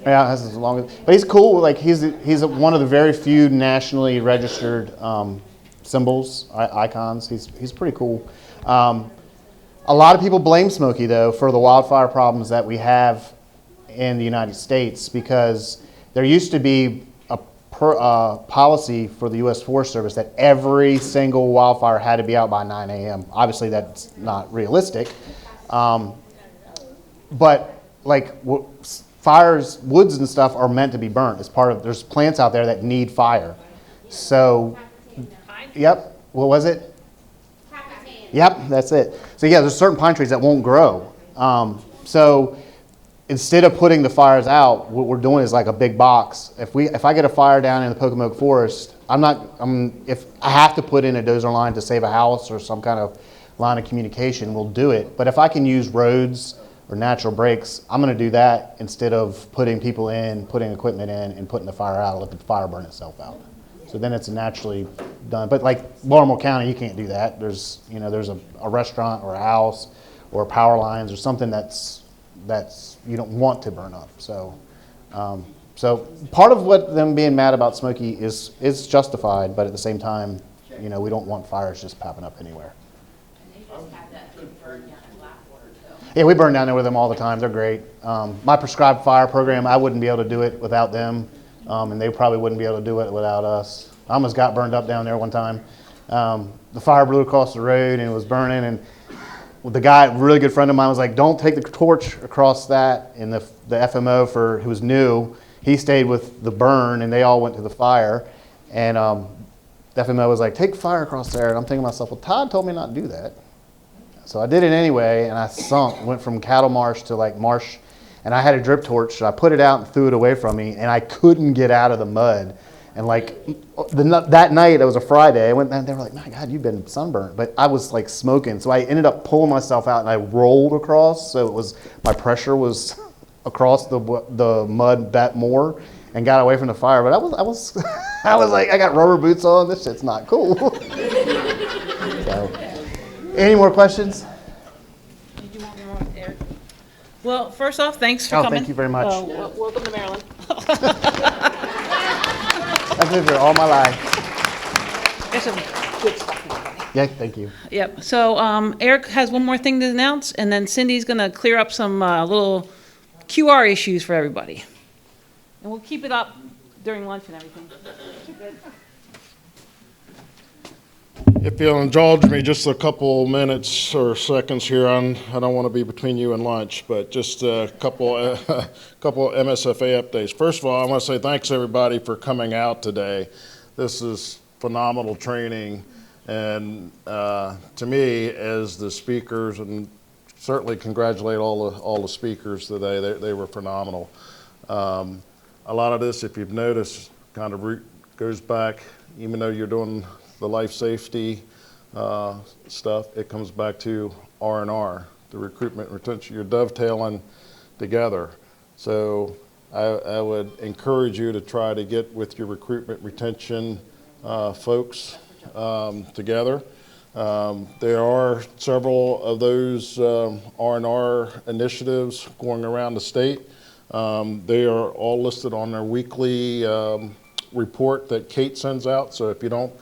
Yeah, that's as long as. But he's cool. Like he's one of the very few nationally registered symbols, icons. He's pretty cool. A lot of people blame Smokey though for the wildfire problems that we have in the United States because there used to be a policy for the U.S. Forest Service that every single wildfire had to be out by 9 a.m. Obviously, that's not realistic. But like fires, woods and stuff are meant to be burnt. It's part of, there's plants out there that need fire. So, yep, what was it? Yep, that's it. So yeah, there's certain pine trees that won't grow. So instead of putting the fires out, what we're doing is like a big box. If I get a fire down in the Pocomoke Forest, if I have to put in a dozer line to save a house or some kind of line of communication, we'll do it. But if I can use roads or natural breaks, I'm going to do that instead of putting people in, putting equipment in, and putting the fire out, let the fire burn itself out. So then it's naturally done. But like Baltimore County, you can't do that. There's a restaurant or a house or power lines or something that's you don't want to burn up. So so part of what them being mad about Smokey is justified, but at the same time, we don't want fires just popping up anywhere. Yeah, we burn down there with them all the time. They're great. My prescribed fire program, I wouldn't be able to do it without them. And they probably wouldn't be able to do it without us. I almost got burned up down there one time. The fire blew across the road and it was burning. And the guy, a really good friend of mine, was like, don't take the torch across that. And the FMO who was new, he stayed with the burn, and they all went to the fire. And the FMO was like, take fire across there. And I'm thinking to myself, well, Todd told me not to do that. So I did it anyway, and I went from cattle marsh to like marsh, and I had a drip torch, so I put it out and threw it away from me, and I couldn't get out of the mud. And like that night, it was a Friday, I went down, they were like, my God, you've been sunburned. But I was like smoking, so I ended up pulling myself out, and I rolled across, so it was, my pressure was across the mud that more, and got away from the fire. But I was I was like, I got rubber boots on, this shit's not cool. So, any more questions? Did you want more, Eric? Well, first off, thanks for coming. Thank you very much. Welcome to Maryland. I've lived here all my life. There's some good stuff in there. Yeah, thank you. Yep, so Eric has one more thing to announce, and then Cindy's gonna clear up some little QR issues for everybody. And we'll keep it up during lunch and everything. If you'll indulge me just a couple minutes or seconds here, I don't want to be between you and lunch, but just a couple MSFA updates. First of all, I want to say thanks everybody for coming out today. This is phenomenal training, and to me, as the speakers, and certainly congratulate all the speakers today. They were phenomenal. A lot of this, if you've noticed, kind of goes back, even though you're doing the life safety stuff, it comes back to R&R, the recruitment retention. You're dovetailing together. So I would encourage you to try to get with your recruitment retention folks together. There are several of those R&R initiatives going around the state. They are all listed on their weekly report that Kate sends out. So if you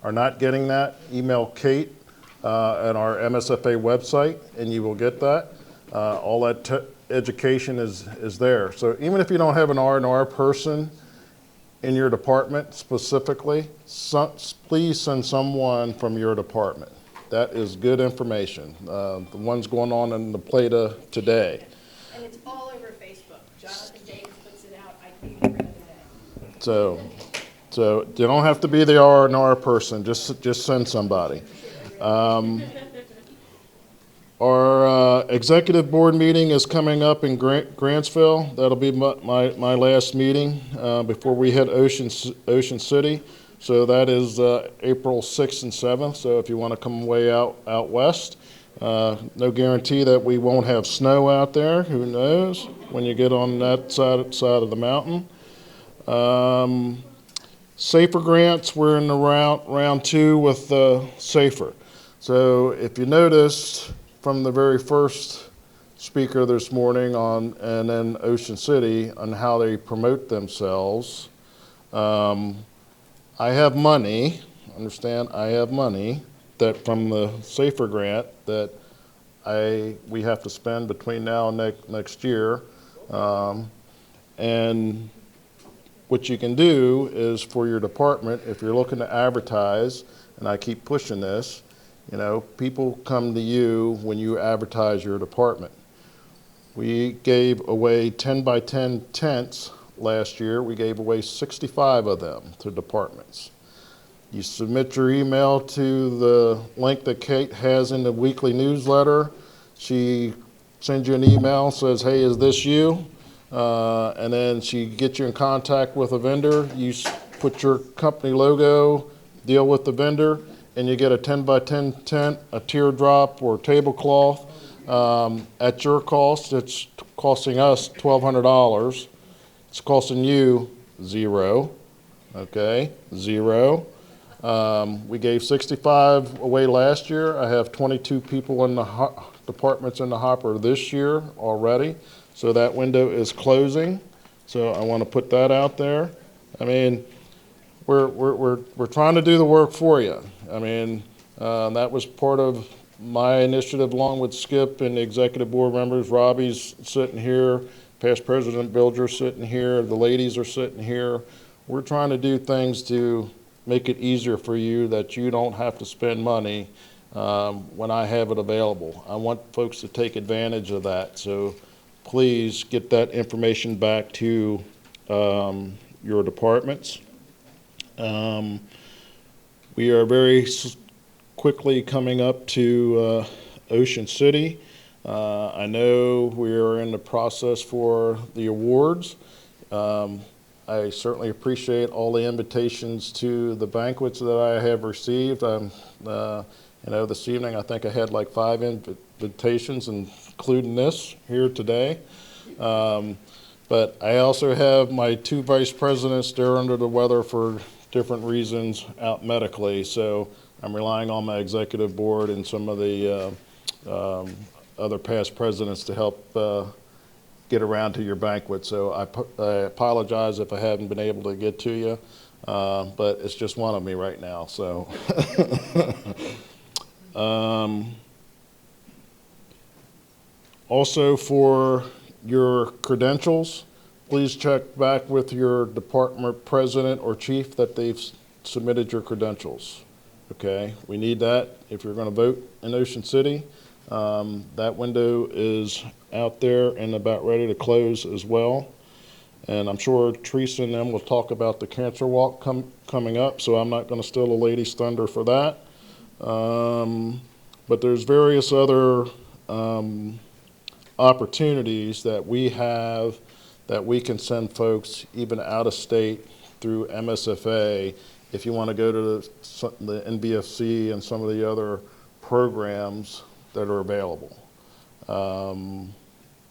are not getting that, email Kate at our MSFA website, and you will get that. All that education is there. So even if you don't have an R&R person in your department specifically, please send someone from your department. That is good information. The ones going on in the Plata today. And it's all over Facebook. Jonathan Davis puts it out, I think, every other day. So you don't have to be the R&R person, just send somebody. Our executive board meeting is coming up in Grantsville. That'll be my last meeting before we hit Ocean City. So that is April 6th and 7th. So if you want to come way out west, no guarantee that we won't have snow out there. Who knows when you get on that side of the mountain. Safer grants, we're in the round 2 with Safer. So if you noticed from the very first speaker this morning and then Ocean City on how they promote themselves, I have money, understand, I have money that from the Safer grant that we have to spend between now and next year. And what you can do is for your department, if you're looking to advertise, and I keep pushing this, people come to you when you advertise your department. We gave away 10 by 10 tents last year. We gave away 65 of them to departments. You submit your email to the link that Kate has in the weekly newsletter. She sends you an email, says, hey, is this you? And then she gets you in contact with a vendor. You put your company logo, deal with the vendor, and you get a 10 by 10 tent, a teardrop or tablecloth at your cost. It's costing us $1,200. It's costing you $0. Okay, $0. We gave 65 away last year. I have 22 people in the departments in the hopper this year already. So that window is closing. So I want to put that out there. I mean, we're trying to do the work for you. I mean, that was part of my initiative along with Skip and the executive board members. Robbie's sitting here, past President Bilger's sitting here, the ladies are sitting here. We're trying to do things to make it easier for you that you don't have to spend money when I have it available. I want folks to take advantage of that. So please get that information back to your departments. We are very quickly coming up to Ocean City. I know we are in the process for the awards. I certainly appreciate all the invitations to the banquets that I have received. This evening I think I had like 5 invitations, including this here today. But I also have my 2 vice presidents. They're under the weather for different reasons out medically, so I'm relying on my executive board and some of the other past presidents to help get around to your banquet. So I apologize if I haven't been able to get to you, but it's just one of me right now. So also for your credentials, please check back with your department president or chief that they've submitted your credentials. Okay, we need that if you're going to vote in Ocean City. That window is out there and about ready to close as well. And I'm sure Teresa and them will talk about the cancer walk coming up, so I'm not going to steal a lady's thunder for that. But there's various other opportunities that we have that we can send folks even out of state through MSFA if you want to go to the NBFC and some of the other programs that are available.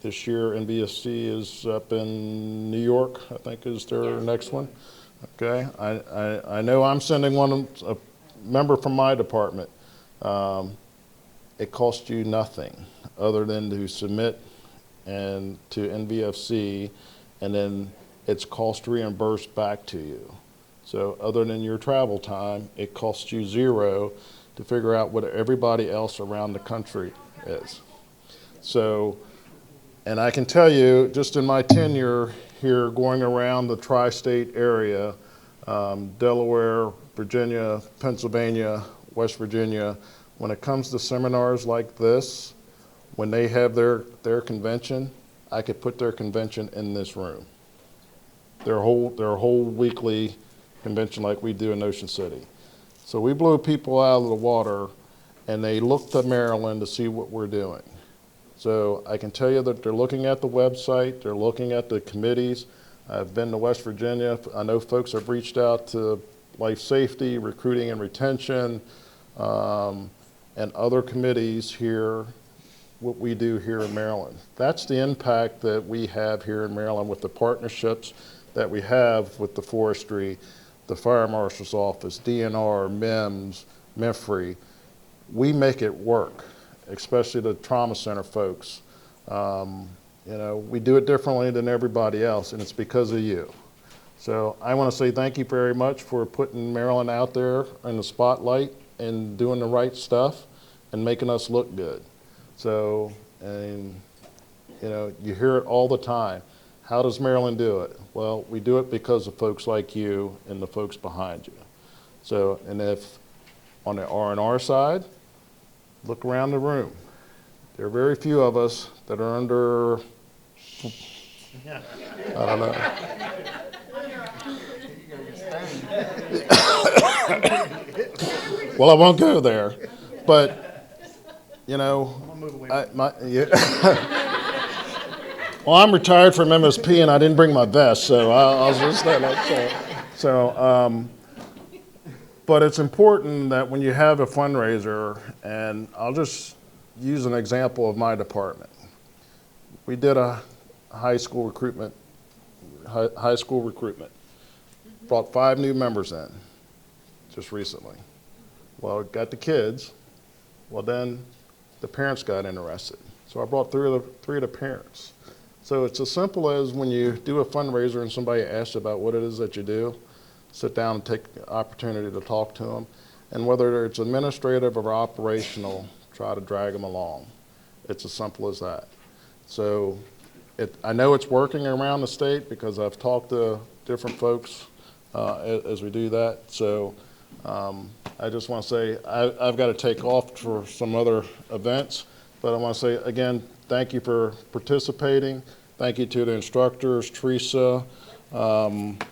This year, NBFC is up in New York, I think is their next one. Okay, I know I'm sending a member from my department. It costs you nothing other than to submit and to NBFC, and then it's cost reimbursed back to you. So other than your travel time, it costs you 0 to figure out what everybody else around the country is. So, and I can tell you, just in my tenure here going around the tri-state area, Delaware, Virginia, Pennsylvania, West Virginia, when it comes to seminars like this, when they have their convention, I could put their convention in this room. Their whole weekly convention like we do in Ocean City. So we blow people out of the water and they look to Maryland to see what we're doing. So I can tell you that they're looking at the website, they're looking at the committees. I've been to West Virginia. I know folks have reached out to life safety, recruiting and retention, and other committees here, what we do here in Maryland. That's the impact that we have here in Maryland with the partnerships that we have with the forestry, the fire marshal's office, DNR, MIMS, MIFRE. We make it work, especially the trauma center folks. We do it differently than everybody else, and it's because of you. So I want to say thank you very much for putting Maryland out there in the spotlight and doing the right stuff and making us look good. So, and you hear it all the time. How does Maryland do it? Well, we do it because of folks like you and the folks behind you. So, and if on the R&R side, look around the room. There are very few of us that are under, I don't know. Well, I won't go there, but well, I'm retired from MSP and I didn't bring my vest, so I'll just say that. But it's important that when you have a fundraiser, and I'll just use an example of my department. We did a high school recruitment, brought 5 new members in just recently. Well, got the kids, well then the parents got interested. So I brought 3 of the parents. So it's as simple as when you do a fundraiser and somebody asks about what it is that you do, sit down and take the opportunity to talk to them. And whether it's administrative or operational, try to drag them along. It's as simple as that. So I know it's working around the state because I've talked to different folks as we do that. So I just want to say, I've got to take off for some other events, but I want to say, again, thank you for participating. Thank you to the instructors, Teresa, and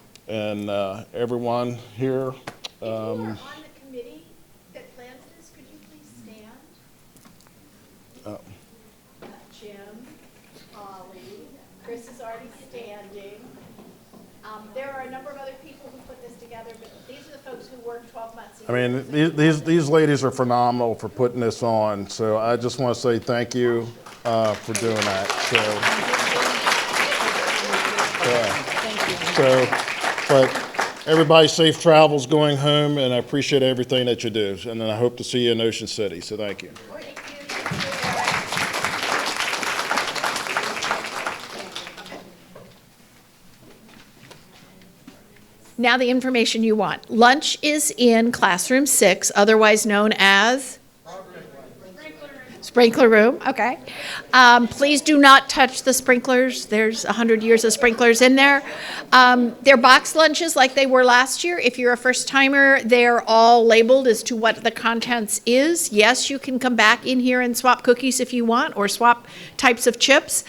everyone here. If you are on the committee that plans this, could you please stand? Jim, Ollie, Chris is already standing. There are a number of other people who put this together, but these are the folks who worked 12 months. I mean, these ladies are phenomenal for putting this on, so I just want to say thank you for doing that. But everybody safe travels going home, and I appreciate everything that you do. And then I hope to see you in Ocean City, so thank you. Now the information you want. Lunch is in classroom 6, otherwise known as? Sprinkler room, okay. Please do not touch the sprinklers. There's 100 years of sprinklers in there. They're box lunches like they were last year. If you're a first timer, they're all labeled as to what the contents is. Yes, you can come back in here and swap cookies if you want, or swap types of chips.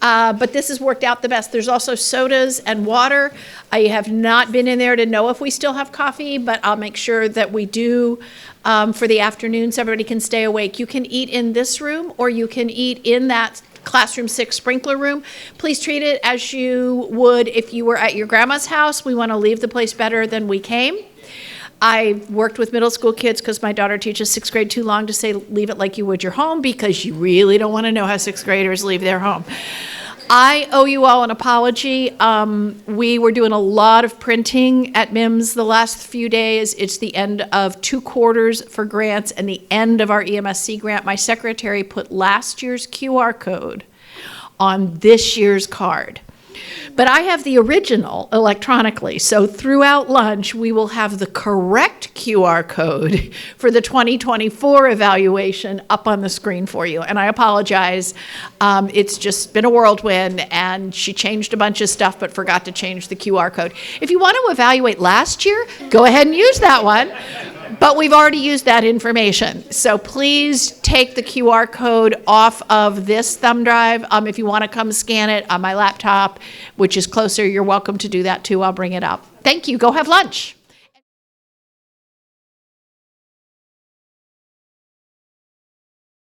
But this has worked out the best. There's also sodas and water. I have not been in there to know if we still have coffee, but I'll make sure that we do for the afternoon so everybody can stay awake. You can eat in this room, or you can eat in that classroom 6 sprinkler room. Please treat it as you would if you were at your grandma's house. We want to leave the place better than we came. I worked with middle school kids because my daughter teaches 6th grade too long to say leave it like you would your home, because you really don't want to know how 6th graders leave their home. I owe you all an apology. We were doing a lot of printing at MIMS the last few days. It's the end of 2 quarters for grants and the end of our EMSC grant. My secretary put last year's QR code on this year's card. But I have the original electronically, so throughout lunch, we will have the correct QR code for the 2024 evaluation up on the screen for you. And I apologize, it's just been a whirlwind, and she changed a bunch of stuff but forgot to change the QR code. If you want to evaluate last year, go ahead and use that one. But we've already used that information. So please take the QR code off of this thumb drive. If you want to come scan it on my laptop, which is closer, you're welcome to do that too. I'll bring it up. Thank you. Go have lunch.